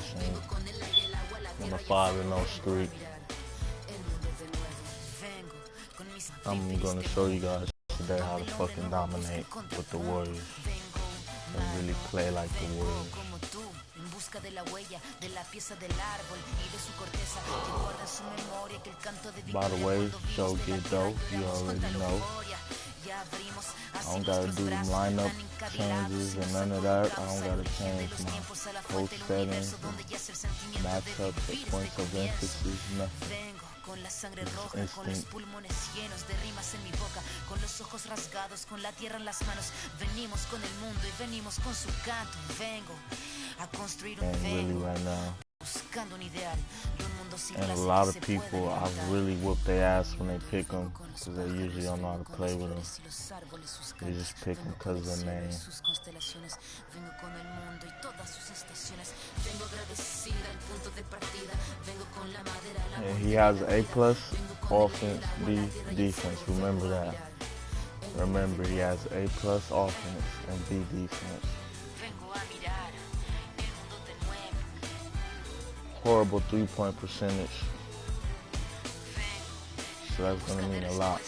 loss and on a 5-0 streak. I'm gonna show you guys today how to fucking dominate with the Warriors and really play like the Warriors. By the way, Joeegetdough, you already know. I don't gotta do them lineup changes and none of that. I don't gotta change my coach settings, matchups, or points of emphasis, nothing. Con la sangre roja, con los pulmones llenos de rimas en mi boca, con los ojos rasgados, con la tierra en las manos. Venimos con el mundo y venimos con su canto. Vengo a construir un really right now. Buscando un ideal, un mundo sin and a lot of people, I've really whooped their ass when they pick them because they usually don't know how to play with them. They just pick them because of their name. And he has A+ offense, B defense. Remember that. Remember, he has A+ offense and B defense. Horrible 3-point percentage. So that's gonna mean a lot.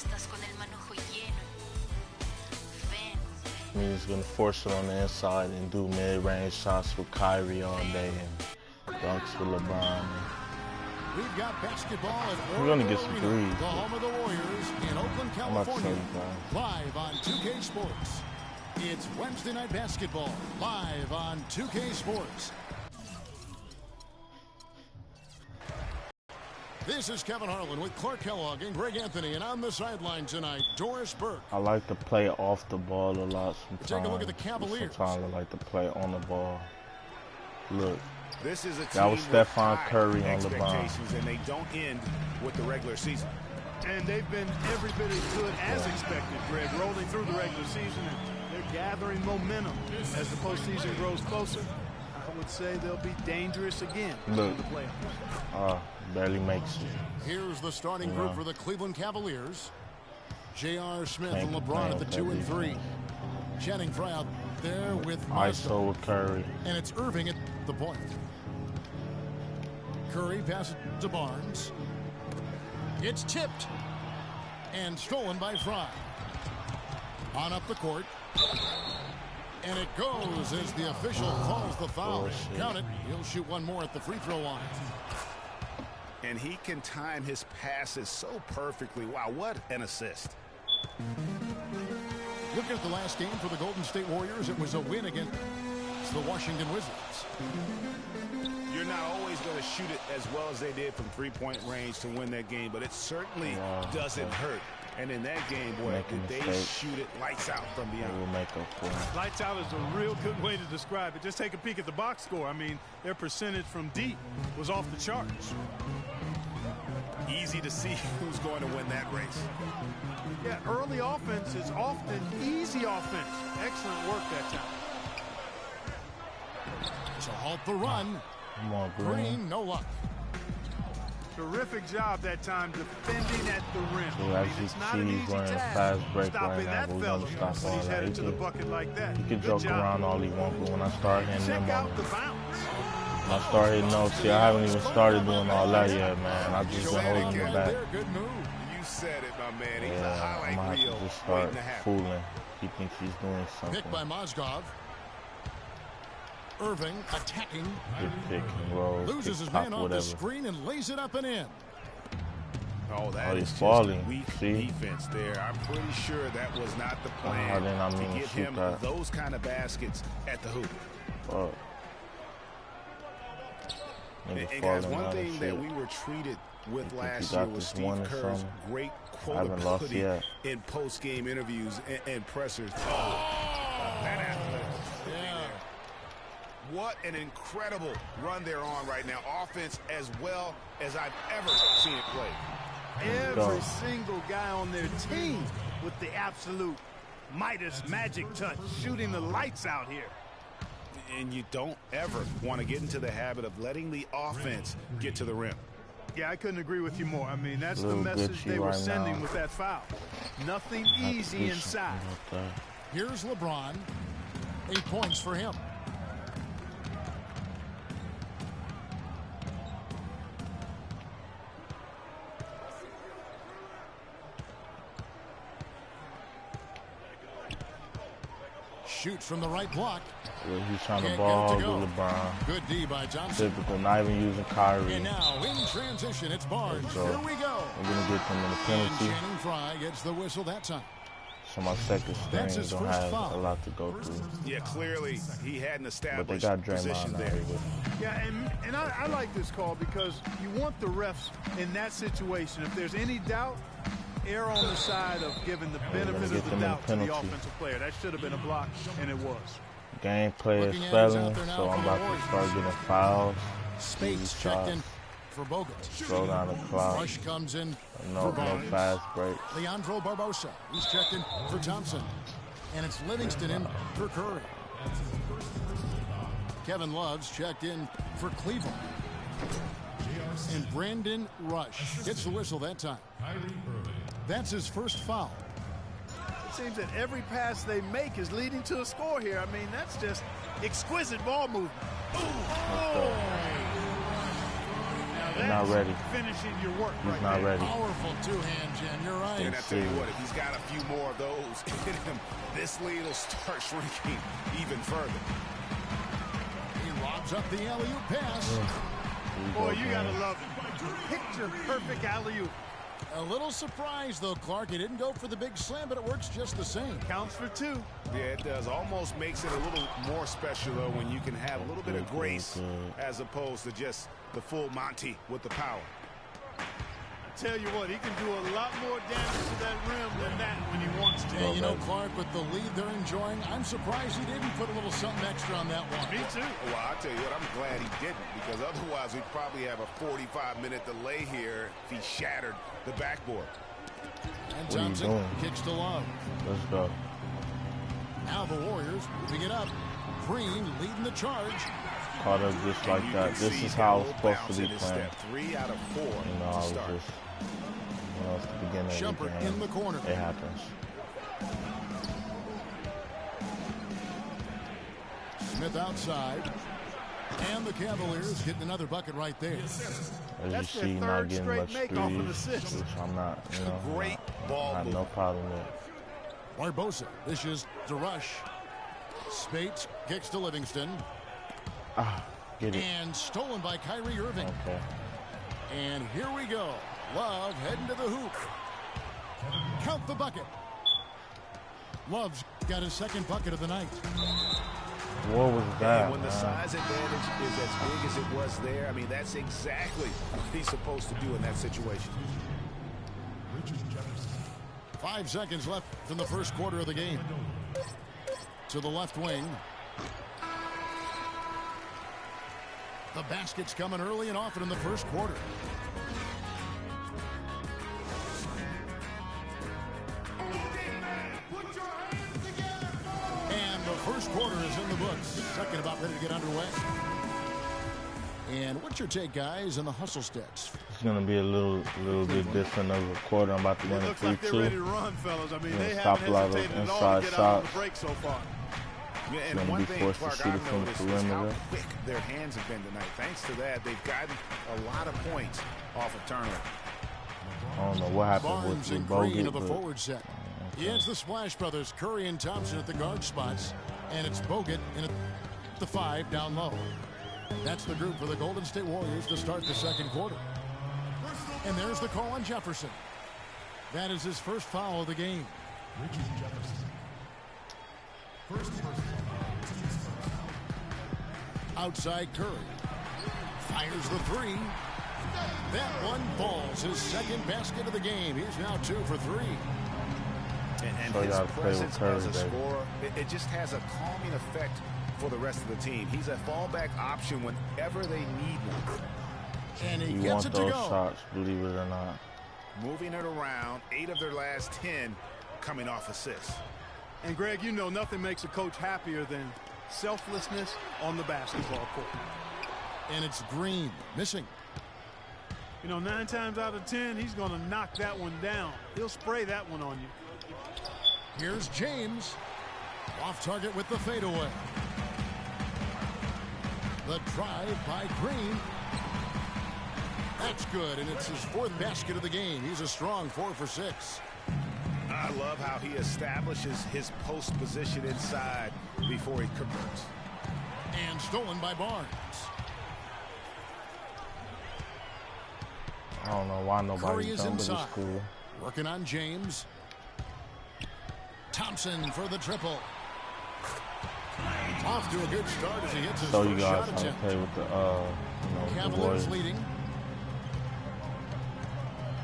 I mean, he's gonna force it on the inside and do mid-range shots with Kyrie all day and dunks with LeBron. We've got basketball at We're gonna get some threes. The home of the Warriors in Oakland, California. Live on 2K Sports. It's Wednesday Night Basketball, live on 2K Sports. This is Kevin Harlan with Clark Kellogg and Greg Anthony, and on the sideline tonight, Doris Burke. I like to play off the ball a lot sometimes. Take a look at the Cavaliers. Sometimes I like to play on the ball. Look, this is a that was Stephen Curry on LeBron. And they don't end with the regular season. And they've been every bit as good as expected, Greg, rolling through the regular season. And they're gathering momentum as the postseason grows closer. I would say they'll be dangerous again in the playoffs. Barely makes it. Here's the starting group for the Cleveland Cavaliers. J.R. Smith and LeBron at the 2 and 3. Channing Frye out there with ISO with Curry. And it's Irving at the point. Curry passes to Barnes. It's tipped and stolen by Frye. On up the court. And it goes as the official calls the foul. Count it. He'll shoot one more at the free throw line. And he can time his passes so perfectly. Wow, what an assist. Look at the last game for the Golden State Warriors. It was a win against the Washington Wizards. You're not always going to shoot it as well as they did from three-point range to win that game, but it certainly doesn't hurt. And in that game, boy, they shoot it lights out from beyond. Lights out is a real good way to describe it. Just take a peek at the box score. I mean, their percentage from deep was off the charts. Easy to see who's going to win that race. Yeah, early offense is often easy offense. Excellent work that time. To halt the run. Come on, Green, no luck. Terrific job that time defending at the rim. So as you see, he's running a fast break right now, but we're going to stop all that. He can joke around all he wants, but when I start hitting them on when I start hitting those, see, I haven't even started doing all that yet, man. I just been holding it back. Good move. You said it, my man. He's a highlight I'm going to have to just start fooling. He thinks he's doing something. Picked by Mozgov. Irving attacking. Good pick and roll. Loses his man off the screen and lays it up and in. Oh, that is falling. Weak defense there. I'm pretty sure that was not the plan to give him those kind of baskets at the hoop. And guys, one thing that we were treated with last year was Steve Kerr's great quotability in post-game interviews and pressers. That athlete. What an incredible run they're on right now. Offense as well as I've ever seen it play. Every single guy on their team with the absolute Midas magic touch, shooting the lights out here. And you don't ever want to get into the habit of letting the offense get to the rim. Yeah, I couldn't agree with you more. I mean, that's the message they were sending with that foul. Nothing easy inside. Here's LeBron. 8 points for him. shoots from the right block. Yeah, he's trying to ball with LeBron. Good D by Thompson. Typical, not even using Kyrie. And now in transition, it's Barnes. Here we go. We're going to get them in the penalty. And Channing Frye gets the whistle that time. So my second string don't have a lot to go through. Yeah, clearly he hadn't established but they got Draymond there. Yeah, and I like this call because you want the refs in that situation. If there's any doubt, err on the side of giving the benefit of the doubt to the offensive player. That should have been a block, and it was. Gameplay is failing, so I'm about to start getting fouls. Spates checked in for Bogut. Slow down the clock. Rush comes in no for Barnes. fast break. Leandro Barbosa, he's checked in for Thompson. And it's Livingston in for Curry. Kevin Love's checked in for Cleveland. And Brandon Rush gets the whistle that time. That's his first foul. It seems that every pass they make is leading to a score here. I mean, that's just exquisite ball movement. He's not ready. Finishing your work. He's not ready. Powerful two-hand, Jen. You're right. And I tell you what, if he's got a few more of those in him, this lead will start shrinking even further. He lobs up the alley-oop pass. Boy, you gotta love it. Picture perfect alley-oop. A little surprised, though, Clark. He didn't go for the big slam, but it works just the same. Counts for two. Yeah, it does. Almost makes it a little more special, though, when you can have a little bit of grace as opposed to just the full Monty with the power. Tell you what, he can do a lot more damage to that rim than that when he wants to. And you know, Clark, with the lead they're enjoying, I'm surprised he didn't put a little something extra on that one. Me too. Well, I'll tell you what, I'm glad he didn't, because otherwise we'd probably have a 45-minute delay here if he shattered the backboard. And Thompson kicks to Love. Let's go. Now the Warriors moving it up. Green leading the charge. Caught up just like that. This is how I was supposed to be playing. 3 out of 4. You know, I was just, it's the beginning Shumpert of the game. in the corner. It happens. Smith outside. And the Cavaliers getting another bucket right there. As you see, not getting much threes, which I'm not, you know, Great ball I have no problem with. Barbosa dishes to Rush. Spates kicks to Livingston. Get it. And stolen by Kyrie Irving. Okay. And here we go. Love heading to the hoop. Count the bucket. Love's got his second bucket of the night. What was that? And when the size advantage is as big as it was there, I mean, that's exactly what he's supposed to do in that situation. 5 seconds left in the first quarter of the game. To the left wing. The basket's coming early and often in the first quarter. And the first quarter is in the books. Second about ready to get underway. And what's your take, guys, on the hustle stats? It's going to be a little bit different of a quarter. I'm about to win a 3-2. Looks like they're ready to run, fellas. I mean, they stop haven't a lot of hesitated at all to get out on the break so far. Yeah, and one thing, Clark, I've noticed is how quick their hands have been tonight. Thanks to that, they've gotten a lot of points off of turnover. I don't know what happened Barnes with and Bogut, Green of the forward set. Yeah, it's the Splash Brothers, Curry and Thompson at the guard spots. And it's Bogut in at the 5 down low. That's the group for the Golden State Warriors to start the second quarter. And there's the call on Jefferson. That is his first foul of the game. Outside Curry. Fires the 3. That one falls. His second basket of the game. He's now 2 for 3. And his presence as a scorer, it just has a calming effect for the rest of the team. He's a fallback option whenever they need one. And he you gets want it those to go. shots, believe it or not. Moving it around, 8 of their last 10 coming off assists. And Greg, you know nothing makes a coach happier than selflessness on the basketball court. And it's Green missing. You know, 9 times out of 10, he's going to knock that one down. He'll spray that one on you. Here's James. Off target with the fadeaway. The drive by Green. That's good, and it's his 4th basket of the game. He's a strong 4 for 6. I love how he establishes his post position inside before he converts. And stolen by Barnes. I don't know why nobody's done, but it's cool. Working on James. Thompson for the triple. Off to a good start as he hits his first shot attempt. So you guys want to play with the, Cavaliers leading.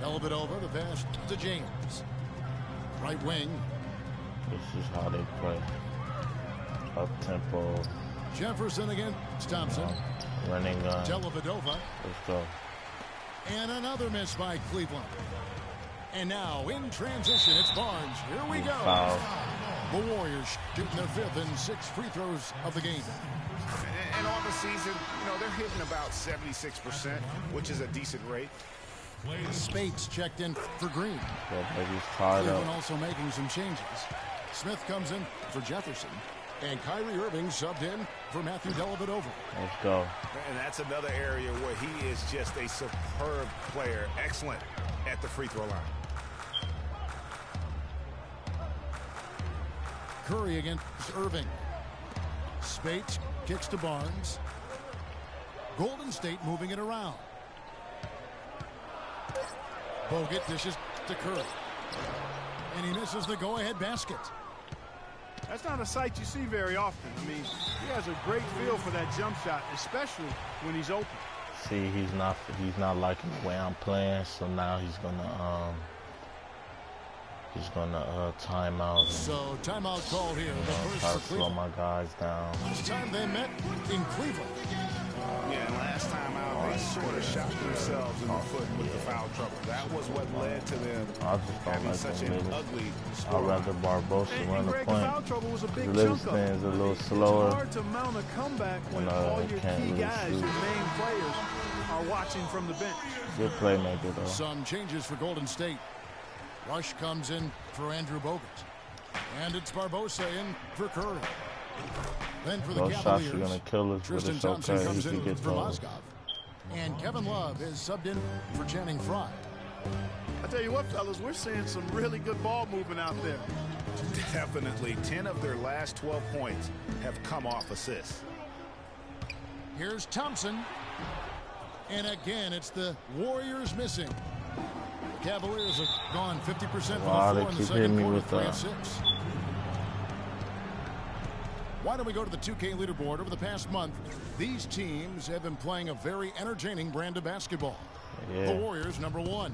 Dellavedova, the pass to James. Right wing. This is how they play. Up tempo. Jefferson against Thompson. Running gun. Dellavedova. Let's go. And another miss by Cleveland. And now in transition, it's Barnes. Here we go. Foul. The Warriors shooting their 5th and 6th free throws of the game. And on the season, they're hitting about 76%, which is a decent rate. Spates checked in for Green. Cleveland also making some changes. Smith comes in for Jefferson. And Kyrie Irving subbed in for Matthew Dellavedova. Let's go. And that's another area where he is just a superb player. Excellent at the free throw line. Curry against Irving. Spates kicks to Barnes. Golden State moving it around. Bogut dishes to Curry. And he misses the go-ahead basket. That's not a sight you see very often. I mean, he has a great feel for that jump shot, especially when he's open. See, he's not liking the way I'm playing, so now he's gonna timeout. So timeout called here. The first try for to slow Cleveland. my guys down. Last time they met in Cleveland. Yeah, last time out, they sort of shot themselves in the foot with the foul trouble. That was what led to them having such an ugly score. I'd rather Barbosa run the point. Foul trouble was a big The Livingston's a little slower. It's hard to mount a comeback when all your key guys, your main players, are watching from the bench. Good playmaker, though. Some changes for Golden State. Rush comes in for Andrew Bogut. And it's Barbosa in for Curry. Then for the Those Cavaliers, shots are going to kill us, but Tristan it's Thompson okay. comes He in can get for those. Mozgov. And Kevin Love is subbed in for Channing Frye. I tell you what, fellas, we're seeing some really good ball movement out there. Definitely. 10 of their last 12 points have come off assists. Here's Thompson. And again, it's the Warriors missing. The Cavaliers have gone 50% from Wow, the they floor in the keep second hitting me quarter, with 3 that. of 6. Why don't we go to the 2K leaderboard? Over the past month, these teams have been playing a very entertaining brand of basketball. Yeah. The Warriors, #1.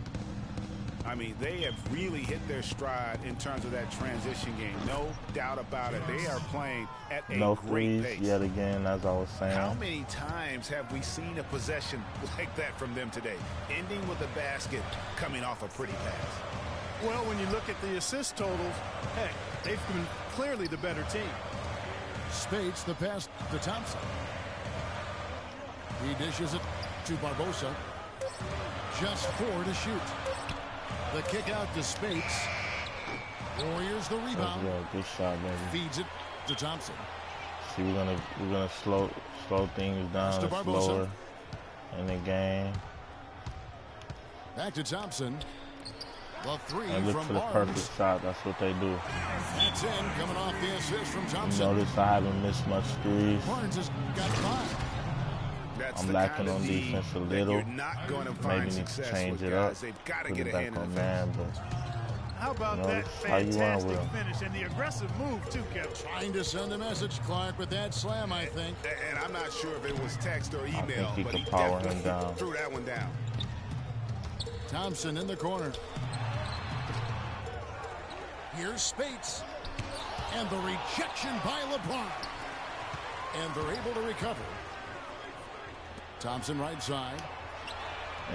I mean, they have really hit their stride in terms of that transition game. No doubt about it. They are playing at a No great threes pace. yet again, as I was saying. How many times have we seen a possession like that from them today? Ending with a basket coming off a pretty pass. Well, when you look at the assist totals, heck, they've been clearly the better team. Spates the pass to Thompson. He dishes it to Barbosa. Just 4 to shoot. The kick out to Spates. Warriors the rebound. Good shot, baby. Feeds it to Thompson. See, we're gonna slow things down slower in the game. Back to Thompson. The 3 And look from for the Barnes. perfect shot. That's what they do. That's in, coming off the assist from You Thompson. notice I haven't missed much threes. Barnes has got 5. That's I'm the lacking kind of on need defense a that little. you're not going to find Maybe need to success change with it up. guys. They've got to Put get it a back hand in on the man, film. but How about that how you want fantastic with him. finish and the aggressive move, too, Kevin? Trying to send a message, Clark, with that slam, I think. And I'm not sure if it was text or email, think he but could he power him definitely down. threw that one down. Thompson in the corner. Here's Spates. And the rejection by LeBron. And they're able to recover. Thompson right side.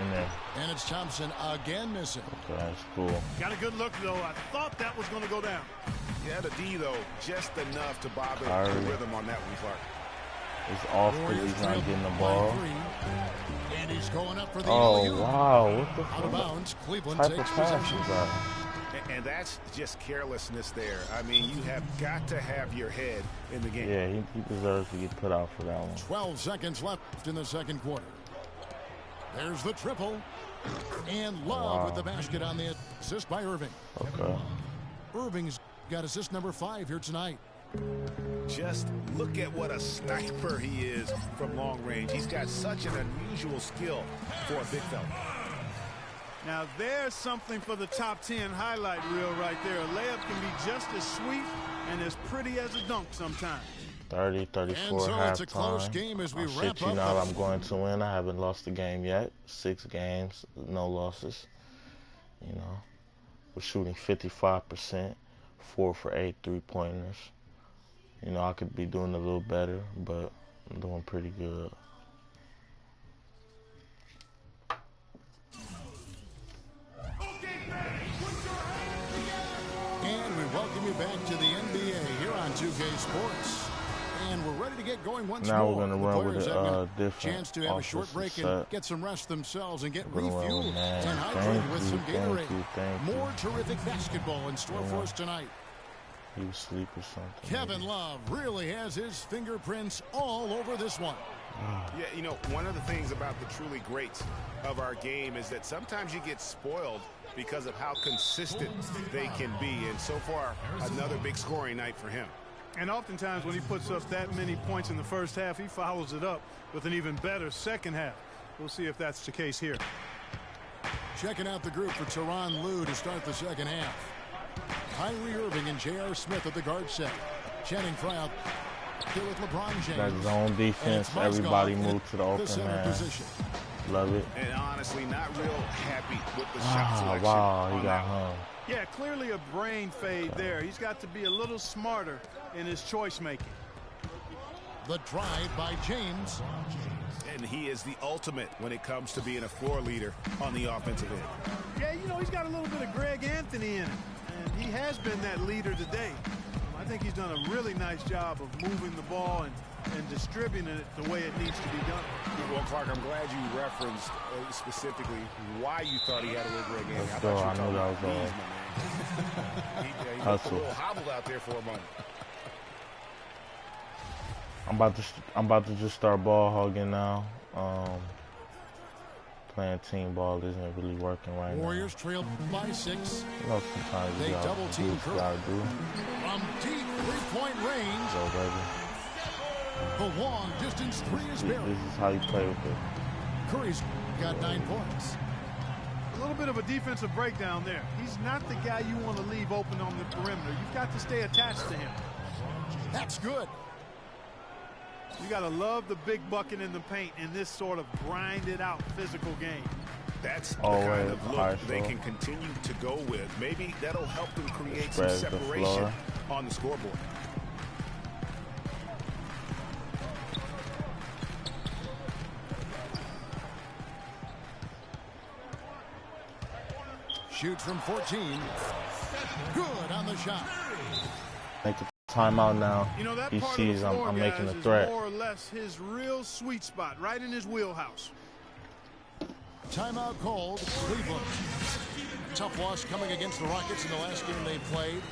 in there. And it's Thompson again missing. Okay, that's cool. Got a good look, though. I thought that was going to go down. Yeah, the D, though, just enough to bother Kyrie. the rhythm on that one, Clark. It's off because Warriors he's not trail getting the by ball. 3. And he's going up for the Oh, alley-oop. wow. What the Out of fuck? bounds. Cleveland Type of takes pass possession. is that? And that's just carelessness there. I mean, you have got to have your head in the game. Yeah, he deserves to get put out for that one. 12 seconds left in the second quarter. There's the triple. And Love with the basket on the assist by Irving. Okay. Irving's got assist number 5 here tonight. Just look at what a sniper he is from long range. He's got such an unusual skill for a big fella. Now there's something for the top 10 highlight reel right there. A layup can be just as sweet and as pretty as a dunk sometimes. 30-34 so it's a close game as we wrap shit you up. not, I'm going to win. I haven't lost a game yet. 6 games, no losses. You know, we're shooting 55%, 4 for 8 3-pointers. You know, I could be doing a little better, but I'm doing pretty good. And we welcome you back to the NBA here on 2K Sports. And we're ready to get going once now more. We're going to run with a different chance to have a short break set. and get some rest themselves and get Well, refueled man, and hydrated with some thank Gatorade. you. More terrific basketball in store for us tonight. He was asleep or something. Kevin Love really has his fingerprints all over this one. Yeah, you know, one of the things about the truly greats of our game is that sometimes you get spoiled because of how consistent they can be. And so far, another big scoring night for him. And oftentimes when he puts up that many points in the first half, he follows it up with an even better second half. We'll see if that's the case here. Checking out the group for Tyronn Lue to start the second half. Kyrie Irving and J.R. Smith at the guard set. Channing Frye out here with LeBron James. That zone defense, everybody moved to the open man. Position. Love it. And honestly, not real happy with the shot selection. Wow, he got hung. Yeah, clearly a brain fade there. He's got to be a little smarter in his choice making. The drive by James. And he is the ultimate when it comes to being a floor leader on the offensive end. Yeah, you know, he's got a little bit of Greg Anthony in him. And he has been that leader today. I think he's done a really nice job of moving the ball and distributing it the way it needs to be done. Well, Clark, I'm glad you referenced specifically why you thought he had a little Greg Anthony. Let's go. I knew that was all. He looked a little hobbled out there for a moment. I'm about to just start ball hogging now. Playing team ball isn't really working right now. Warriors trail by 6. You know, sometimes they double team Curry. From deep three-point range. Go, baby. The long distance three is buried. This is how you play with it. Curry's got 9 points. A little bit of a defensive breakdown there. He's not the guy you want to leave open on the perimeter. You've got to stay attached to him. That's good. You got to love the big bucket in the paint in this sort of grinded-out physical game. That's the kind of look they can continue to go with. Maybe that'll help them create some separation on the scoreboard. Shoots from 14. Good on the shot. Make a timeout now. You know, that he part sees of the floor, I'm making a is threat. More or less his real sweet spot, right in his wheelhouse. Timeout called. Cleveland. Tough loss coming against the Rockets in the last game they played.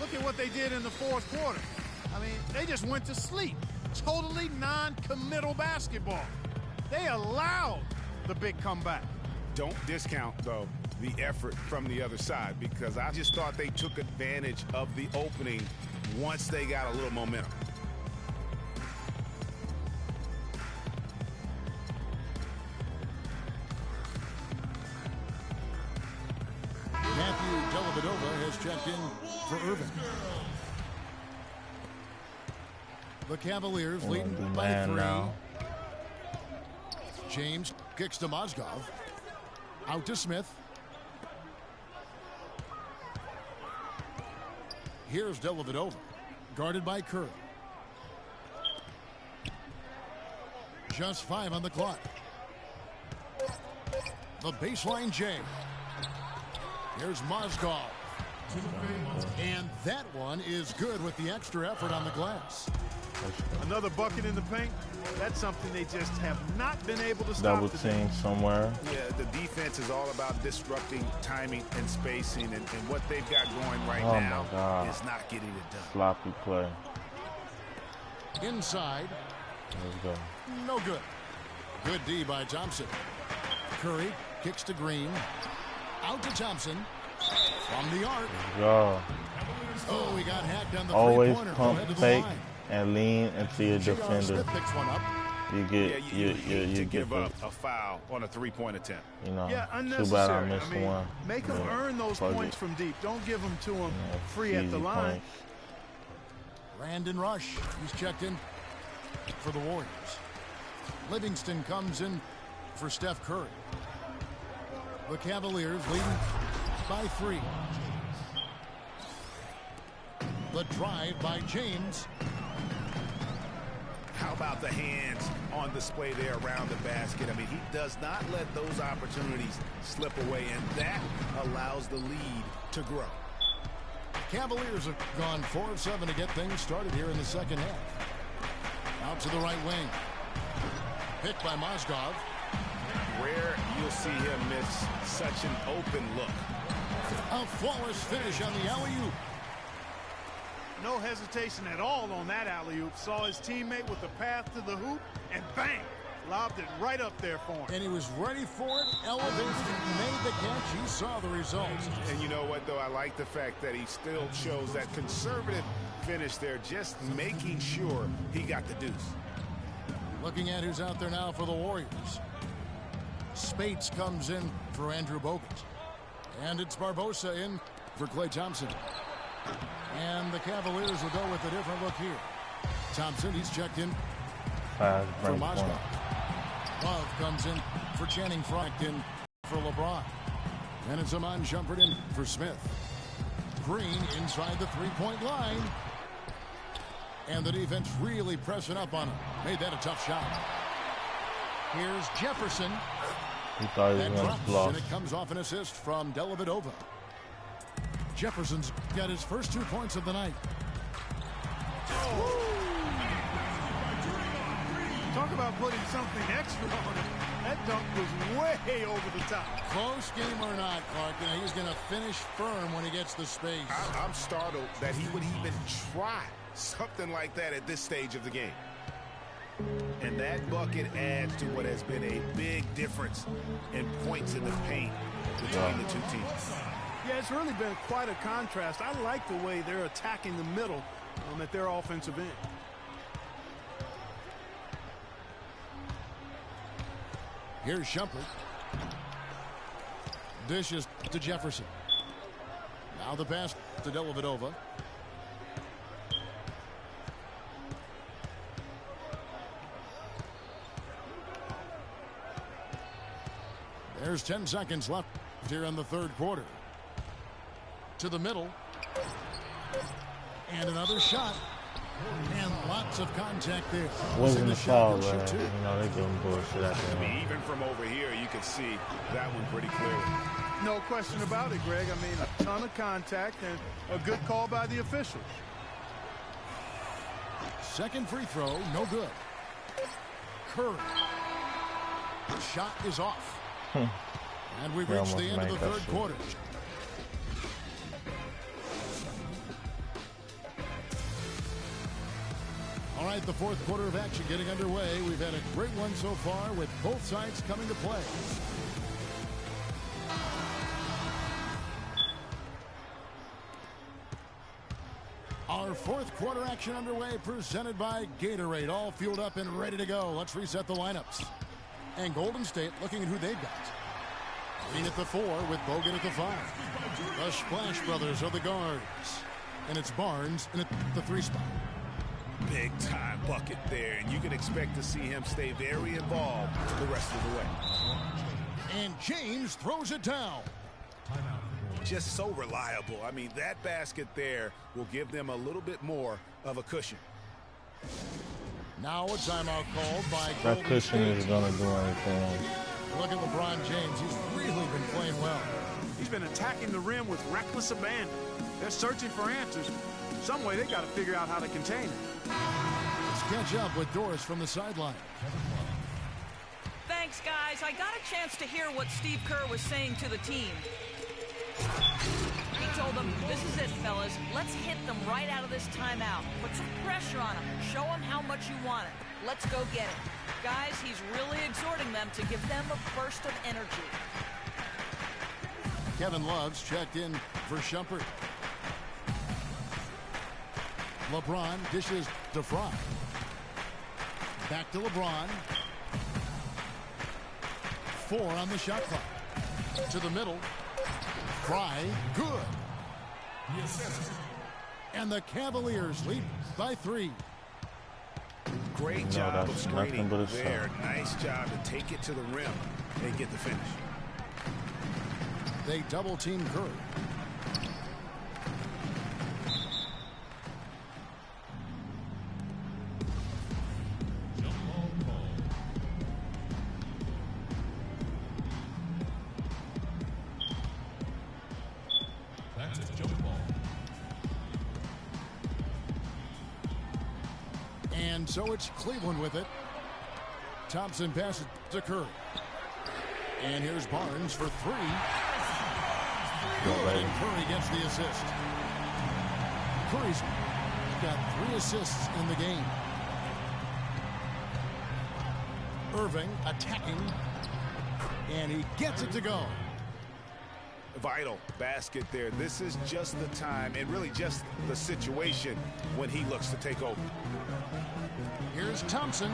Look at what they did in the fourth quarter. I mean, they just went to sleep. Totally non-committal basketball. They allowed the big comeback. Don't discount, though, the effort from the other side, because I just thought they took advantage of the opening once they got a little momentum. Matthew Dellavedova has checked in for Irving. The Cavaliers leading by 3. Now. James kicks to Mozgov. Out to Smith. Here's Dellavedova, guarded by Curry. Just 5 on the clock. The baseline J. Here's Mozgov. And that one is good with the extra effort on the glass. Another bucket in the paint. That's something they just have not been able to stop. Double team somewhere. Yeah, the defense is all about disrupting timing and spacing, and what they've got going right now is not getting it done. Sloppy play. Inside. Let's go. No good. Good D by Thompson. Curry kicks to Green. Out to Thompson. From the arc. Go. Oh, he got hacked on the Always three-pointer. pump fake and lean into your defender. Smith picks one up. You get you get up a foul on a three-point attempt. You know, unnecessary. too bad I missed one. Make them earn those points from deep. Don't give them to them free at the line. Points. Brandon Rush, he's checked in for the Warriors. Livingston comes in for Steph Curry. The Cavaliers leading by 3. The drive by James. How about the hands on display there around the basket? I mean, he does not let those opportunities slip away, and that allows the lead to grow. Cavaliers have gone 4 of 7 to get things started here in the second half. Out to the right wing. Picked by Mozgov. Rare you'll see him miss such an open look. A flawless finish on the alley-oop. No hesitation at all on that alley-oop. Saw his teammate with the path to the hoop, and bang! Lobbed it right up there for him. And he was ready for it, elevated, made the catch. He saw the results. And you know what, though? I like the fact that he still shows that conservative finish there, just making sure he got the deuce. Looking at who's out there now for the Warriors. Spates comes in for Andrew Bogut. And it's Barbosa in for Klay Thompson. And the Cavaliers will go with a different look here. Thompson, he's checked in for Moscow. Love comes in for Channing Frye, in for LeBron. And it's Iman Shumpert in for Smith. Green inside the three-point line. And the defense really pressing up on him. Made that a tough shot. Here's Jefferson. He thought he was going to block. And it comes off an assist from Dellavedova. Jefferson's got his first 2 points of the night. Talk about putting something extra on it. That dunk was way over the top. Close game or not, Clark, he's going to finish firm when he gets the space. I'm startled that he would even try something like that at this stage of the game. And that bucket adds to what has been a big difference in points in the paint between the two teams. Yeah, it's really been quite a contrast. I like the way they're attacking the middle at their offensive end. Here's Shumpert. Dishes to Jefferson. Now the pass to Dellavedova. There's 10 seconds left here in the third quarter. To the middle. And another shot. And lots of contact there. Wasn't a foul, right? You know, they giving bullshit out there. I mean, even from over here, you can see that one pretty clearly. No question about it, Greg. I mean, a ton of contact and a good call by the officials. Second free throw, no good. Curry. Shot is off. And we've reached the end of the third quarter. All right, the fourth quarter of action getting underway. We've had a great one so far with both sides coming to play. Our fourth quarter action underway, presented by Gatorade. All fueled up and ready to go. Let's reset the lineups. And Golden State looking at who they've got. Green at the 4 with Bogut at the 5. The Splash Brothers are the guards. And it's Barnes in the 3 spot. Big time bucket there, and you can expect to see him stay very involved the rest of the way. And James throws it down. Just so reliable. I mean, that basket there will give them a little bit more of a cushion. Now a timeout called by That Golden cushion State. is going to do anything. Look at LeBron James. He's really been playing well. He's been attacking the rim with reckless abandon. They're searching for answers. Some way they got to figure out how to contain it. Let's catch up with Doris from the sideline. Thanks, guys. I got a chance to hear what Steve Kerr was saying to the team. He told them, this is it, fellas. Let's hit them right out of this timeout. Put some pressure on them. Show them how much you want it. Let's go get it. Guys, he's really exhorting them to give them a burst of energy. Kevin Love's checked in for Shumpert. LeBron dishes to Fry. Back to LeBron. 4 on the shot clock. To the middle. Fry, good. And the Cavaliers lead by 3. Great job of screening there. Nice job to take it to the rim and get the finish. They double team Curry. And so it's Cleveland with it. Thompson passes to Curry. And here's Barnes for 3. Good, and Curry gets the assist. Curry's got 3 assists in the game. Irving attacking. And he gets it to go. Vital basket there. This is just the time and really just the situation when he looks to take over. Here's Thompson,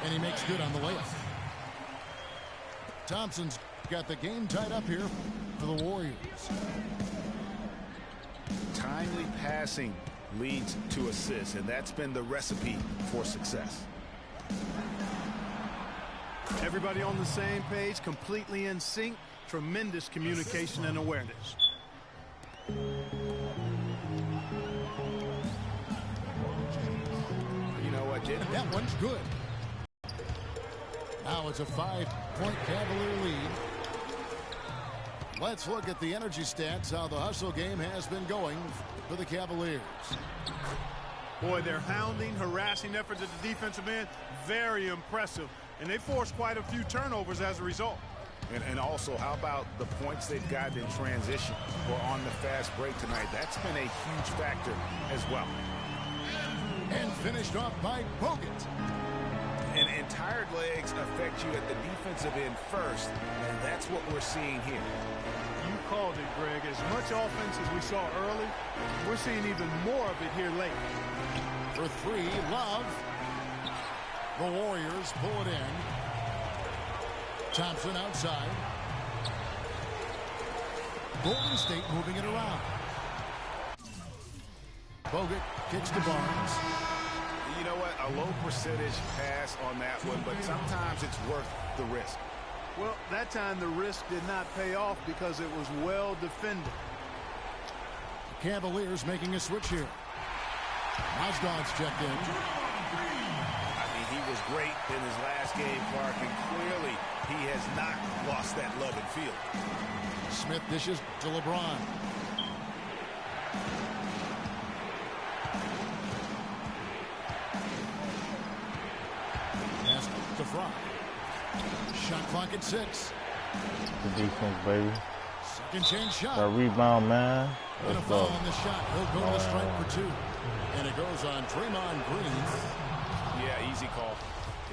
and he makes good on the layup. Thompson's got the game tied up here for the Warriors. Timely passing leads to assists, and that's been the recipe for success. Everybody on the same page, completely in sync. Tremendous communication and awareness. You know what, Jim? That one's good. Now it's a 5-point Cavalier lead. Let's look at the energy stats, how the hustle game has been going for the Cavaliers. Boy, their hounding, harassing efforts at the defensive end, very impressive. And they forced quite a few turnovers as a result. And also, how about the points they've gotten in transition or on the fast break tonight? That's been a huge factor as well. And finished off by Bogut. And tired legs affect you at the defensive end first, and that's what we're seeing here. You called it, Greg. As much offense as we saw early, we're seeing even more of it here late. For 3, Love. The Warriors pull it in. Thompson outside. Golden State moving it around. Bogut kicks to Barnes. You know what? A low percentage pass on that one, but sometimes it's worth the risk. Well, that time the risk did not pay off because it was well defended. The Cavaliers making a switch here. Mozgov's checked in. I mean, he was great in his last game, Clark, and clearly he has not lost that love and feel. Smith dishes to LeBron. Pass to Fry. Shot clock at 6. The defense, baby. Second chance shot. That rebound, man. And a foul on the shot. He'll go to the strike for 2. And it goes on Draymond Green. Yeah, easy call.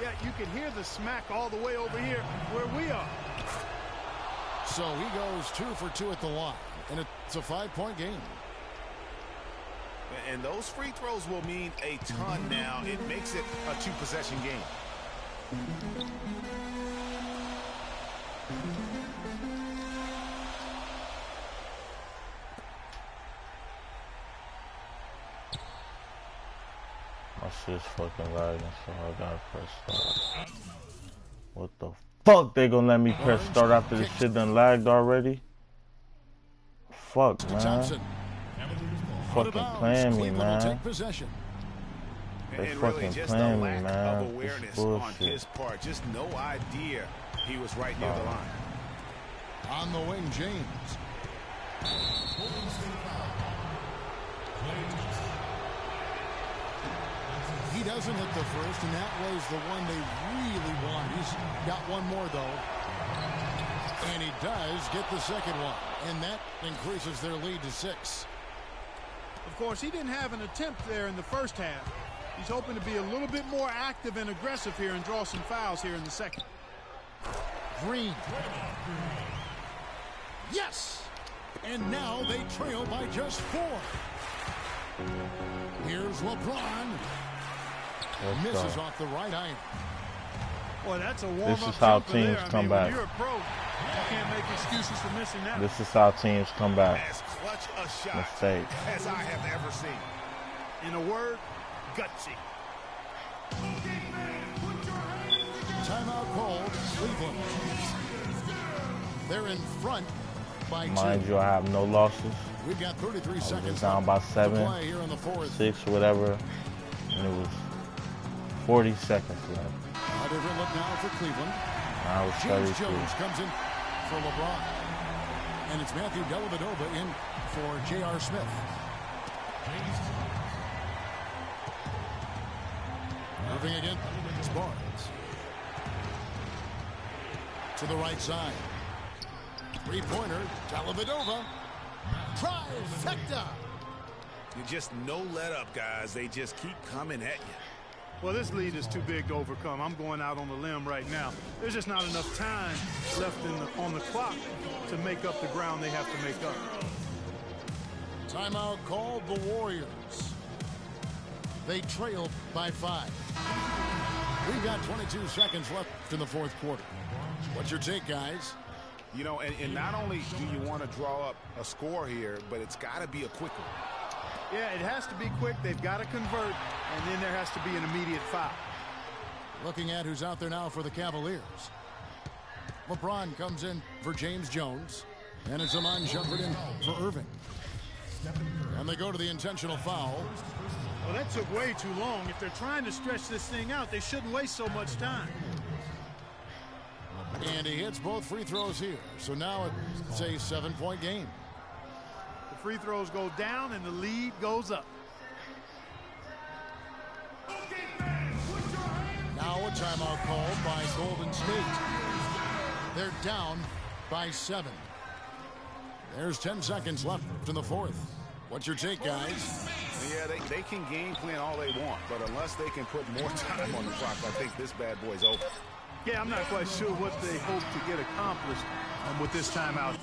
Yeah, you can hear the smack all the way over here where we are. So he goes 2 for 2 at the line. And it's a 5-point game. And those free throws will mean a ton now. It makes it a 2-possession game. My shit's fucking lagging, so I gotta press start. What the fuck they gonna let me press start after this shit done lagged already? Fuck, man. Fucking playing me, man. They fucking playing me, man. This bullshit. On his part, just no idea he was right near the line. On the wing, James. He doesn't hit the first, and that was the one they really want. He's got one more, though. And he does get the second one. And that increases their lead to 6. Of course, he didn't have an attempt there in the first half. He's hoping to be a little bit more active and aggressive here and draw some fouls here in the second. Green. Yes! And now they trail by just 4. Here's LeBron. Misses off the right iron. Boy, that's a warm-up. This is how teams come back. When you're a pro, you can't make excuses for missing that. This is how teams come back. As clutch a shot Mistake. as I have ever seen. In a word, gutsy. Timeout called Cleveland. They're in front by 2. Mind you, I have no losses. We've got 33 seconds down by 7, to play here in the 4th. 6, whatever, and it was 40 seconds left. A different look now for Cleveland. I was James 32. Jones comes in for LeBron. And it's Matthew Dellavedova in for J.R. Smith. Moving against Barnes. To the right side. Three-pointer, Dellavedova. Trifecta. You just no let up, guys. They just keep coming at you. Well, this lead is too big to overcome. I'm going out on the limb right now. There's just not enough time left on the clock to make up the ground they have to make up. Timeout called the Warriors. They trail by 5. We've got 22 seconds left in the 4th quarter. What's your take, guys? You know, and not only do you want to draw up a score here, but it's got to be a quick one. Yeah, it has to be quick. They've got to convert, and then there has to be an immediate foul. Looking at who's out there now for the Cavaliers. LeBron comes in for James Jones, and it's Iman Shumpert in for Irving. And they go to the intentional foul. Well, that took way too long. If they're trying to stretch this thing out, they shouldn't waste so much time. And he hits both free throws here. So now it's a 7-point game. The free throws go down and the lead goes up. Now a timeout called by Golden State. They're down by 7. There's 10 seconds left in the 4th. What's your take, guys? Yeah, they can game plan all they want, but unless they can put more time on the clock, I think this bad boy's over. Yeah, I'm not quite sure what they hope to get accomplished with this timeout.